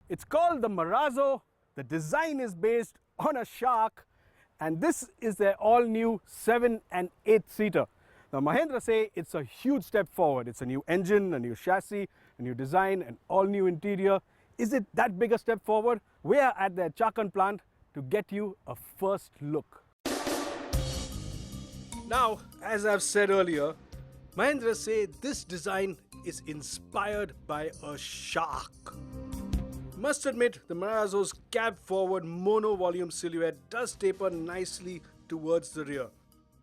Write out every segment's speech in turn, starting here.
It's called the Marazzo. The design is based on a shark, and this is their all-new 7 and 8-seater. Now Mahindra say it's a huge step forward. It's a new engine, a new chassis, a new design, an all-new interior. Is it that big a step forward? We are at their Chakan plant to get you a first look. Now, as I've said earlier, Mahindra say this design is inspired by a shark. Must admit, the Marazzo's cab-forward mono-volume silhouette does taper nicely towards the rear.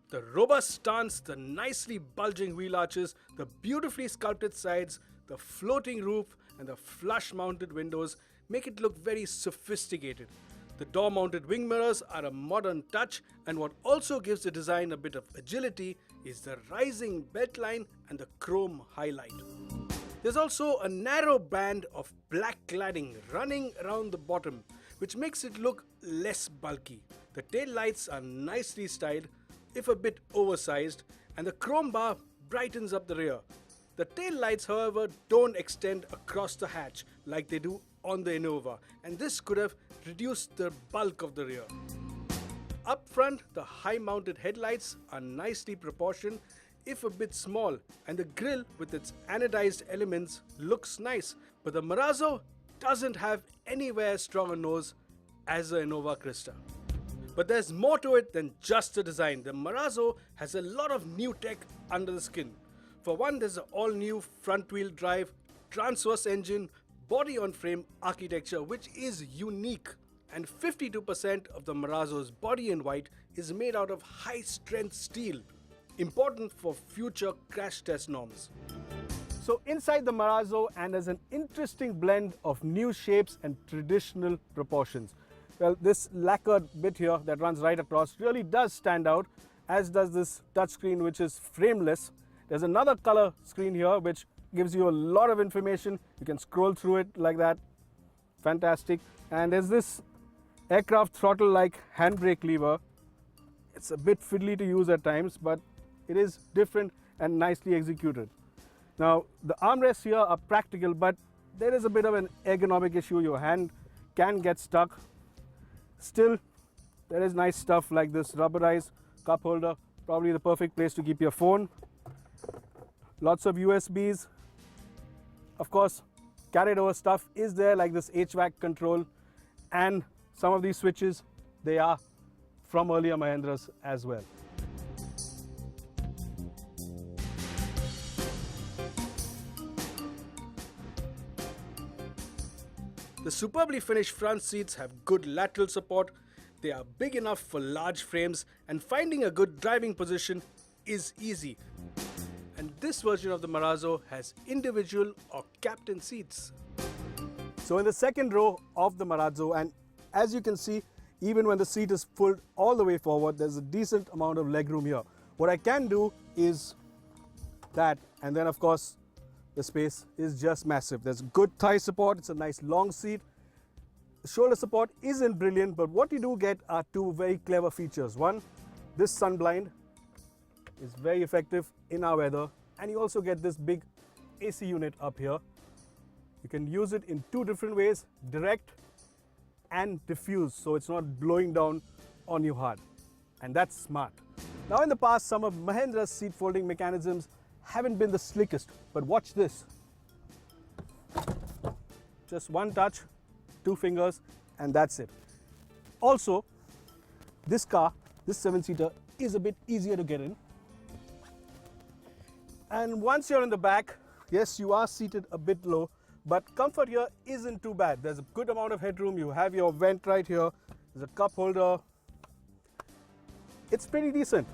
The robust stance, the nicely bulging wheel arches, the beautifully sculpted sides, the floating roof and the flush-mounted windows make it look very sophisticated. The door-mounted wing mirrors are a modern touch, and what also gives the design a bit of agility is the rising beltline and the chrome highlight. There's also a narrow band of black cladding running around the bottom, which makes it look less bulky. The tail lights are nicely styled, if a bit oversized, and the chrome bar brightens up the rear. The tail lights, however, don't extend across the hatch like they do on the Innova, and this could have reduced the bulk of the rear. Up front, the high-mounted headlights are nicely proportioned, if a bit small, and the grille with its anodized elements looks nice, but the Marazzo doesn't have anywhere as strong a nose as the Innova Crysta. But there's more to it than just the design. The Marazzo has a lot of new tech under the skin. For one, there's an all-new front-wheel drive, transverse engine, body-on-frame architecture, which is unique. And 52% of the Marazzo's body in white is made out of high-strength steel, important for future crash test norms. So inside the Marazzo, and there's an interesting blend of new shapes and traditional proportions. Well, this lacquered bit here that runs right across really does stand out, as does this touchscreen, which is frameless. There's another color screen here which gives you a lot of information. You can scroll through it like that. Fantastic. And there's this aircraft throttle-like handbrake lever. It's a bit fiddly to use at times, but it is different and nicely executed. Now, the armrests here are practical, but there is a bit of an ergonomic issue. Your hand can get stuck. Still, there is nice stuff like this rubberized cup holder, probably the perfect place to keep your phone. Lots of USBs. Of course, carried over stuff is there, like this HVAC control, and some of these switches, they are from earlier Mahindras as well. The superbly finished front seats have good lateral support, they are big enough for large frames, and finding a good driving position is easy. And this version of the Marazzo has individual or captain seats. So in the second row of the Marazzo, and as you can see, even when the seat is pulled all the way forward, there's a decent amount of legroom here. What I can do is that, and then of course, the space is just massive. There's good thigh support, it's a nice long seat. The shoulder support isn't brilliant, but what you do get are two very clever features. One, this sun blind is very effective in our weather, and you also get this big AC unit up here. You can use it in two different ways, direct and diffuse, so it's not blowing down on you hard, and that's smart. Now in the past, some of Mahindra's seat folding mechanisms haven't been the slickest, but watch this. Just one touch, two fingers, and that's it. Also, this car, this 7-seater, is a bit easier to get in. And once you're in the back, yes, you are seated a bit low, but comfort here isn't too bad. There's a good amount of headroom. You have your vent right here. There's a cup holder. It's pretty decent.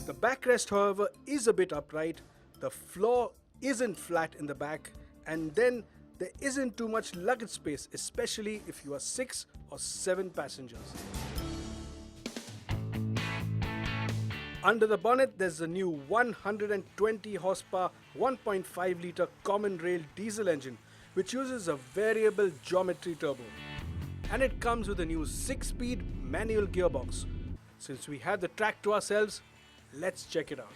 The backrest, however, is a bit upright. The floor isn't flat in the back, and then there isn't too much luggage space, especially if you are 6 or 7 passengers. Under the bonnet, there's a new 120 horsepower 1.5 litre common rail diesel engine, which uses a variable geometry turbo. And it comes with a new 6-speed manual gearbox. Since we have the track to ourselves, let's check it out.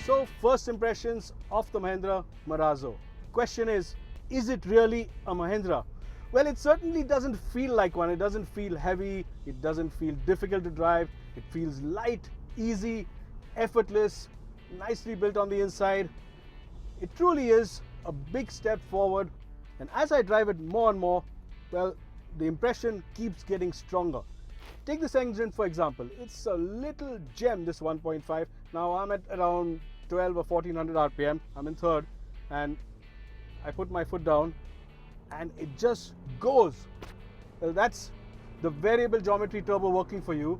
So, first impressions of the Mahindra Marazzo. Question is is it really a Mahindra? Well, it certainly doesn't feel like one. It doesn't feel heavy. It doesn't feel difficult to drive. It feels light, easy, effortless, nicely built on the inside. It truly is a big step forward. And as I drive it more and more, well, the impression keeps getting stronger. Take this engine for example. It's a little gem, this 1.5. Now I'm at around 12 or 1400 RPM. I'm in third and I put my foot down and it just goes. Well, that's the variable geometry turbo working for you,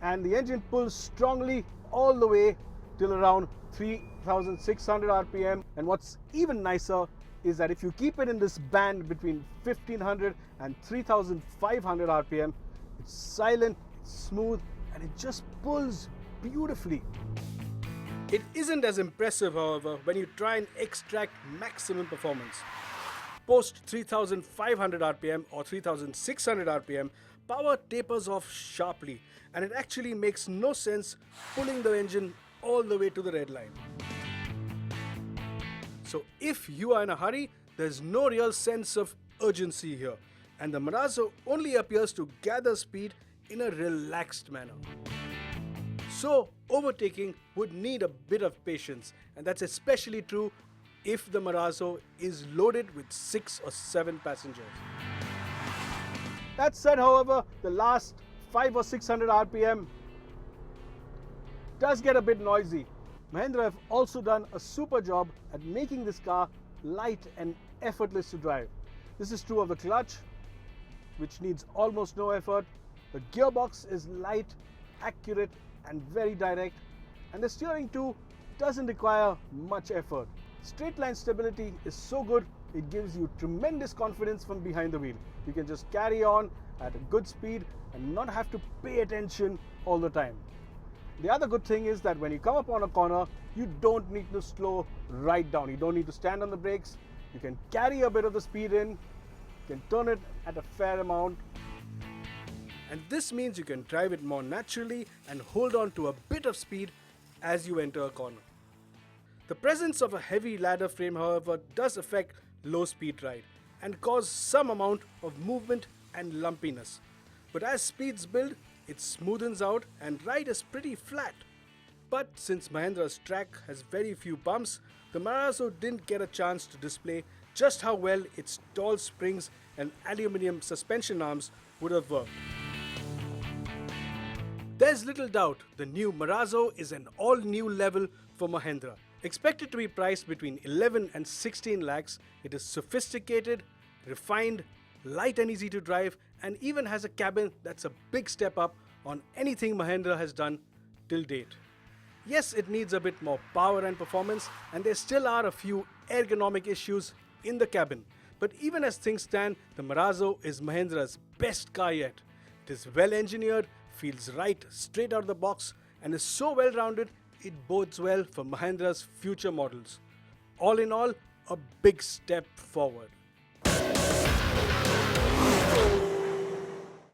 and the engine pulls strongly all the way till around 3600 RPM. And what's even nicer is that if you keep it in this band between 1500 and 3500 RPM, it's silent, it's smooth, and it just pulls beautifully. It isn't as impressive, however, when you try and extract maximum performance. Post 3500 RPM or 3600 RPM, power tapers off sharply, and it actually makes no sense pulling the engine all the way to the red line. So if you are in a hurry, there's no real sense of urgency here, and the Marazzo only appears to gather speed in a relaxed manner. So overtaking would need a bit of patience, and that's especially true if the Marazzo is loaded with 6 or 7 passengers. That said, however, the last 500 or 600 RPM does get a bit noisy. Mahindra have also done a super job at making this car light and effortless to drive. This is true of the clutch, which needs almost no effort. The gearbox is light, accurate, and very direct, and the steering too doesn't require much effort. Straight line stability is so good, it gives you tremendous confidence from behind the wheel. You can just carry on at a good speed and not have to pay attention all the time. The other good thing is that when you come up on a corner, you don't need to slow right down. You don't need to stand on the brakes. You can carry a bit of the speed in, you can turn it at a fair amount. And this means you can drive it more naturally and hold on to a bit of speed as you enter a corner. The presence of a heavy ladder frame, however, does affect low speed ride and cause some amount of movement and lumpiness. But as speeds build, it smoothens out and ride is pretty flat. But since Mahindra's track has very few bumps, the Marazzo didn't get a chance to display just how well its tall springs and aluminium suspension arms would have worked. There's little doubt the new Marazzo is an all-new level for Mahindra. Expected to be priced between 11 and 16 lakhs, it is sophisticated, refined, light and easy to drive, and even has a cabin that's a big step up on anything Mahindra has done till date. Yes, it needs a bit more power and performance, and there still are a few ergonomic issues in the cabin. But even as things stand, the Marazzo is Mahindra's best car yet. It is well engineered, feels right straight out of the box, and is so well rounded it bodes well for Mahindra's future models. All in all, a big step forward.